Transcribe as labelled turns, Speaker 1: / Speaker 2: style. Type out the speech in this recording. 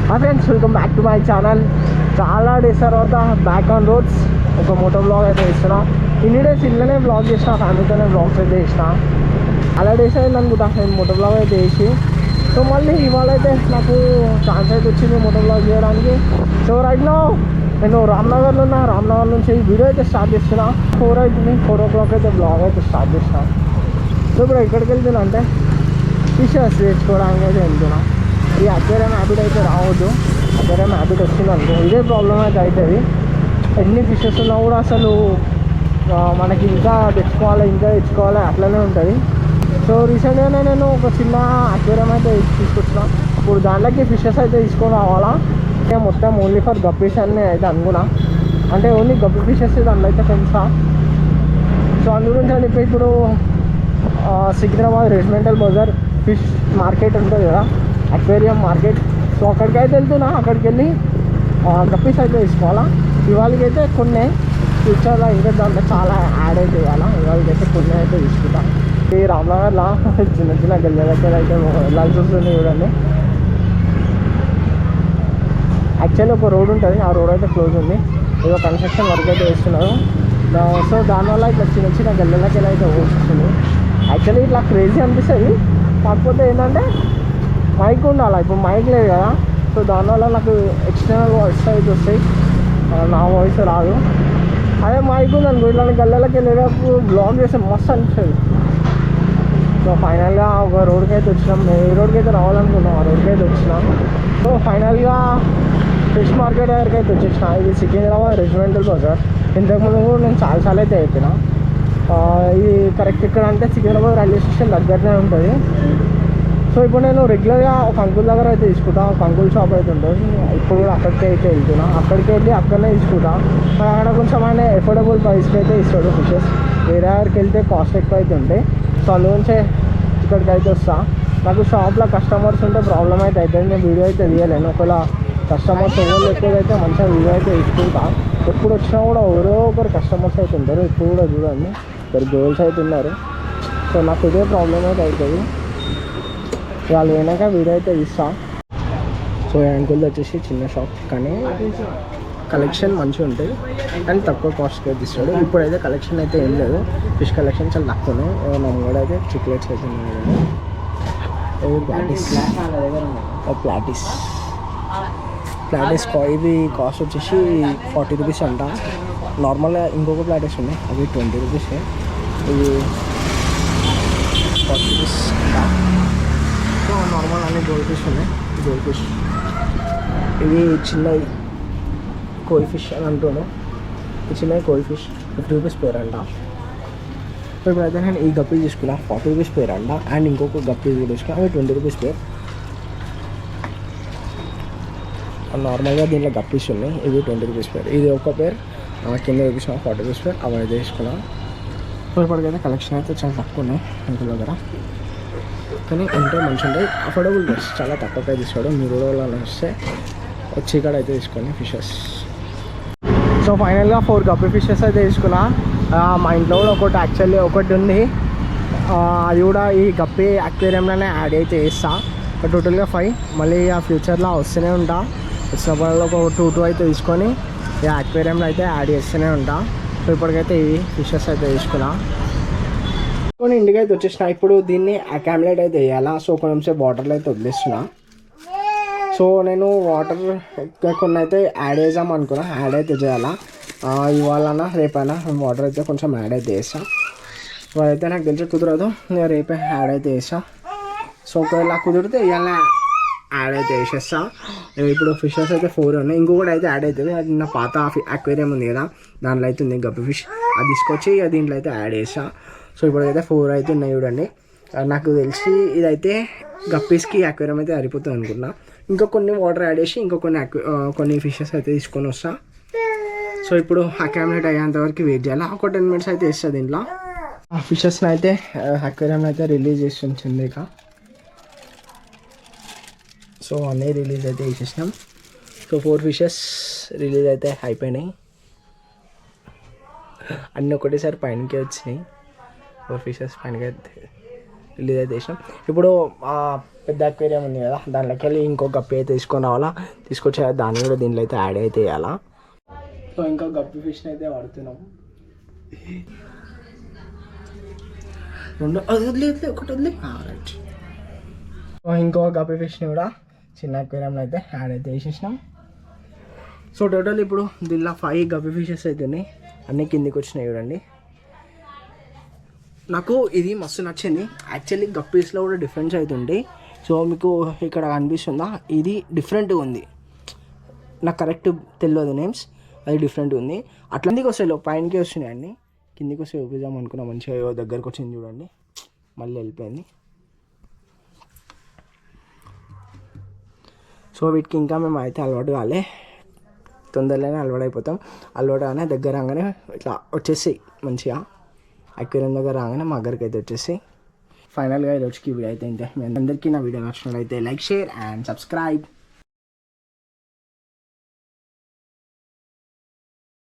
Speaker 1: Hi friends, welcome back to my channel. చాలా days తర్వాత back on roads ఒక Moto blog అయితే ఇస్తున్నా. ఇన్ని డేస్ ఇళ్ళనే బ్లాగ్ చేసిన, ఫ్యామిలీతోనే బ్లాగ్స్ అయితే చేసిన. అలా డేస్ అయింది అనుకుంటా నేను మోటో బ్లాగ్ అయితే చేసి. సో మళ్ళీ ఇవాళ అయితే నాకు ఛాన్స్ అయితే వచ్చింది మోటో బ్లాగ్ చేయడానికి. సో రైట్ నౌ నేను రామ్నగర్లో ఉన్నా. రామ్నగర్ నుంచి వీడియో అయితే స్టార్ట్ చేస్తున్నా. 4 అవుతుంది, 4 o'clock అయితే బ్లాగ్ అయితే స్టార్ట్ చేసిన. సో ఇప్పుడు ఎక్కడికి వెళ్తున్నా అంటే ఫిషెస్ తెచ్చుకోవడానికి అయితే వెళ్తున్నా. ఈ అక్వేరియం హ్యాబిట్ అయితే రావద్దు. అక్వేరియం హ్యాబిట్ వచ్చింది అనుకో ఇదే ప్రాబ్లం అయితే అవుతుంది. ఎన్ని ఫిషెస్ ఉన్నా కూడా అసలు మనకి ఇంకా తెచ్చుకోవాలి అట్లనే ఉంటుంది. సో రీసెంట్గానే నేను ఒక చిన్న అక్వేరియం అయితే తీసుకొచ్చిన. ఇప్పుడు దాంట్లోకి ఫిషెస్ అయితే తీసుకొని రావాలా. మొత్తం ఓన్లీ ఫర్ గప్పీస్ అని అయితే అనుకున్నా. అంటే ఓన్లీ గప్పి ఫిషెస్ దాంట్లో అయితే పెంచుతా. సో అందు గురించి అని చెప్పి ఇప్పుడు సికింద్రాబాద్ రెజిమెంటల్ బజార్ ఫిష్ మార్కెట్ ఉంటుంది కదా, అక్వేరియం మార్కెట్. సో అక్కడికి అయితే వెళ్తున్నా. అక్కడికి వెళ్ళి గప్పీస్ అయితే తీసుకోవాలా. ఇవాళకైతే కొన్ని ఫ్యూచర్లో ఇంకా దాంట్లో చాలా యాడ్ అయితే ఇవ్వాలా. ఇవాళకైతే కొన్ని అయితే తీసుకుంటాం. ఈ రామ్నగర్లో చిన్న చిన్న గల్లీ దగ్గర అయితే వెళ్ళాల్సి వస్తుంది. చూడండి, యాక్చువల్లీ ఒక రోడ్ ఉంటుంది, ఆ రోడ్ అయితే క్లోజ్ ఉంది. ఏదో కన్స్ట్రక్షన్ వర్క్ అయితే వేస్తున్నారు. సో దానివల్ల ఇట్లా చిన్న చిన్న గల్లెలకి అయితే వస్తుంది. యాక్చువల్లీ ఇట్లా క్రేజీ అనిపిస్తుంది. కాకపోతే ఏంటంటే మైక్ ఉండాలి. ఇప్పుడు మైక్ లేదు కదా, సో దానివల్ల నాకు ఎక్స్టర్నల్ వాయిస్ అయితే వస్తాయి, నా వాయిస్ రాదు. అదే మైక్ ఉందనుకో ఇట్లా గల్లెలకి వెళ్ళేటప్పుడు బ్లాగ్ చేస్తే మస్తు అనిపిస్తుంది. సో ఫైనల్గా ఒక రోడ్కి అయితే వచ్చినాం. మేము ఏ రోడ్కి అయితే రావాలనుకున్నాం ఆ రోడ్కి అయితే వచ్చినాం. సో ఫైనల్గా ఫిష్ మార్కెట్ దగ్గరికి అయితే వచ్చేసిన. ఇది సికింద్రాబాద్ రెజిమెంటల్ బజార్. ఇంతకుముందు కూడా నేను చాలాసార్లు అయితే అయిపోయినా. ఇది కరెక్ట్ ఇక్కడ అంటే సికింద్రాబాద్ రైల్వే స్టేషన్ దగ్గరనే ఉంటుంది. సో ఇప్పుడు నేను రెగ్యులర్గా ఒక అంకుల్ దగ్గర అయితే తీసుకుంటా. ఒక అంకుల్ షాప్ అయితే ఉంటుంది. ఇప్పుడు కూడా అక్కడికి అయితే వెళ్తున్నా. అక్కడికి వెళ్ళి అక్కడనే తీసుకుంటా. అక్కడ కొంచెం ఆయన ఎఫోర్డబుల్ ప్రైస్కి అయితే ఇస్తాడు ఫిషెస్. వేరే దగ్గరికి వెళ్తే కాస్ట్ ఎక్కువ అయితే ఉంటాయి. సో అందుగురించే ఇక్కడికి అయితే వస్తా. నాకు షాప్లో కస్టమర్స్ ఉంటే ప్రాబ్లం అయితే అవుతుంది. నేను వీడియో అయితే తీయలేను. ఒకవేళ కస్టమర్స్ ఎవరు ఎక్కువైతే మంచిగా వీడియో అయితే తీసుకుంటా. ఎప్పుడు వచ్చినా కూడా ఎవరో ఒకరు కస్టమర్స్ అయితే ఉంటారు. ఇప్పుడు కూడా చూడండి, ఇద్దరు గర్ల్స్ అయితే ఉన్నారు. సో నాకు ఇదే ప్రాబ్లం అయితే అవుతుంది. వాళ్ళు పోయినాక వీడియో అయితే ఇస్తా. సో యాంకుల్ది వచ్చేసి చిన్న షాప్, కానీ కలెక్షన్ మంచిగా ఉంటుంది అండ్ తక్కువ కాస్ట్కి అయితే ఇస్తాడు. ఇప్పుడైతే కలెక్షన్ అయితే ఏం లేదు, ఫిష్ కలెక్షన్ చాలా తక్కువనే. నమ్మకూడ అయితే చిక్లెట్స్ అయితే ఉన్నాయి. ప్లాటిస్ ఇది కాస్ట్ వచ్చేసి 40 రూపీస్ అంట. నార్మల్గా ఇంకొక ప్లాటిస్ ఉన్నాయి, అవి 20 రూపీస్. ఇవి 40 రూపీస్ అంట. సో నార్మల్ అన్ని గోల్డ్ ఫిష్ ఉన్నాయి. గోల్డ్ ఫిష్ ఇవి చిన్నవి కోయి ఫిష్ అని అంటున్నాను. ఈ చిన్నవి కోయి ఫిష్ 50 రూపీస్ పేరు అంట. సో ఇప్పుడైతే నేను ఈ గప్పీ తీసుకున్నా, 40 రూపీస్ పేరు అంట. అండ్ ఇంకొక గప్పీ కూడా తీసుకున్నా, అవి 20 రూపీస్ పేరు. నార్మల్గా దీంట్లో గప్పీస్ ఉన్నాయి, ఇవి 20 రూపీస్ పేరు. ఇది ఒక పేరు కింద చూపించిన 40 రూపీస్ పేరు. అవి అయితే తీసుకున్నాను. సో ఇప్పటికైతే కలెక్షన్ అయితే చాలా తక్కువ ఉన్నాయి ఇంటి దగ్గర, కానీ ఉంటే మంచిగా ఉంటాయి. అఫోర్డబుల్ ప్రైస్, చాలా తక్కువగా తీసుకోవడం. మీరు కూడా వస్తే వచ్చి ఇక్కడ అయితే తీసుకోండి ఫిషెస్. సో ఫైనల్గా 4 గప్పీ ఫిషెస్ అయితే తీసుకున్నా. మా ఇంట్లో కూడా ఒకటి ఉంది. అది కూడా ఈ గప్పీ అక్వేరియంలోనే యాడ్ అయితే చేస్తా. టోటల్గా 5. మళ్ళీ ఆ ఫ్యూచర్లో వస్తూనే ఉంటా. వచ్చినప్పుడు ఒక 2 అయితే తీసుకొని ఈ అక్వేరియంలో అయితే యాడ్ చేస్తూనే ఉంటా. సో ఇప్పటికైతే ఈ ఫిషెస్ అయితే తీసుకున్నా. కొన్ని ఇంటికి అయితే వచ్చేసిన. ఇప్పుడు దీన్ని అకామిలేట్ అయితే వేయాలా. సో కొంచెం వాటర్లో అయితే వదిలేస్తున్నా. సో నేను వాటర్ కొన్ని అయితే యాడ్ చేద్దాం అనుకున్నా. యాడ్ అయితే చేయాలా ఇవాళనా రేపైనా వాటర్ అయితే కొంచెం యాడ్ అయితే చేస్తా. సో అయితే నాకు తెలిసి కుదరదు, నేను రేపే యాడ్ అయితే చేస్తా. సో ఒకవేళ కుదిరితే ఇవాళ యాడ్ అయితే వేసేస్తా. ఇప్పుడు ఫిషెస్ అయితే 4 ఉన్నాయి. ఇంకొకటి అయితే యాడ్ అవుతుంది. అది నా పాత అక్వేరియం ఉంది కదా, దాంట్లో అయితే ఉంది గప్పి ఫిష్. అది తీసుకొచ్చి దీంట్లో అయితే యాడ్ చేస్తా. సో ఇప్పుడైతే 4 అయితే ఉన్నాయి చూడండి. నాకు తెలిసి ఇదైతే గప్పీస్కి అక్వేరియం అయితే సరిపోతుంది అనుకున్నా. ఇంకా కొన్ని వాటర్ యాడ్ చేసి కొన్ని ఫిషెస్ అయితే తీసుకొని వస్తా. సో ఇప్పుడు అక్వామిలేట్ అయ్యేంత వరకు వెయిట్ చేయాలి. ఒక 10 minutes అయితే వేస్తా. దీంట్లో ఆ ఫిషెస్ని అయితే అక్వేరియం అయితే రిలీజ్ చేసి ఉంచింది ఇక. సో అన్నీ రిలీజ్ అయితే చేసేసినాం. సో 4 ఫిషెస్ రిలీజ్ అయితే అయిపోయినాయి. అన్నీ ఒకటేసారి పైనకి వచ్చినాయి. 4 ఫిషెస్ పైనకి అయితే ఇల్లు అయితే వేసినాం. ఇప్పుడు పెద్ద అక్వేరియం ఉంది కదా, దాంట్లోకి వెళ్ళి ఇంకో గప్పి అయితే తీసుకొని రావాలా. తీసుకొచ్చి దాన్ని కూడా దీంట్లో అయితే యాడ్ అయితే వేయాలా. సో ఇంకో గప్పి ఫిష్ని అయితే వాడుతున్నాం. అది వదిలేదు, ఒకటి వదిలే. రైట్. సో ఇంకో గప్పి ఫిష్ని కూడా చిన్న అక్వేరియంలో అయితే యాడ్ అయితే వేసేసినాం. సో టోటల్ ఇప్పుడు దీనిలో 5 గప్పి ఫిషెస్ అవుతున్నాయి. అన్నీ కిందికి వచ్చినాయి చూడండి. నాకు ఇది మస్తు నచ్చింది. యాక్చువల్లీ గప్పీస్లో కూడా డిఫరెన్స్ అవుతుంటాయి. సో మీకు ఇక్కడ కనిపిస్తుందా, ఇది డిఫరెంట్గా ఉంది. నాకు కరెక్ట్ తెలియదు నేమ్స్, అది డిఫరెంట్ ఉంది. అట్లా కిందికి వస్తాయి, పైనకి వస్తున్నాయి అన్నీ. కిందికి వస్తే చూపిద్దాం అనుకున్నా, మంచిగా దగ్గరకు వచ్చింది చూడండి, మళ్ళీ వెళ్ళిపోయింది. సో వీటికి ఇంకా మేము అయితే అలవాటు కాలే, తొందరలోనే అలవాటు అయిపోతాం. అలవాటు కానీ దగ్గర రాగానే ఇట్లా వచ్చేసి మంచిగా అక్వేరియం దగ్గర రాగానే మా దగ్గరికి అయితే వచ్చేసి. ఫైనల్గా ఈరోజుకి వీడియో అయితే ఇంతే. మీ అందరికీ నా వీడియో నచ్చినట్లయితే లైక్, షేర్ అండ్ సబ్స్క్రైబ్.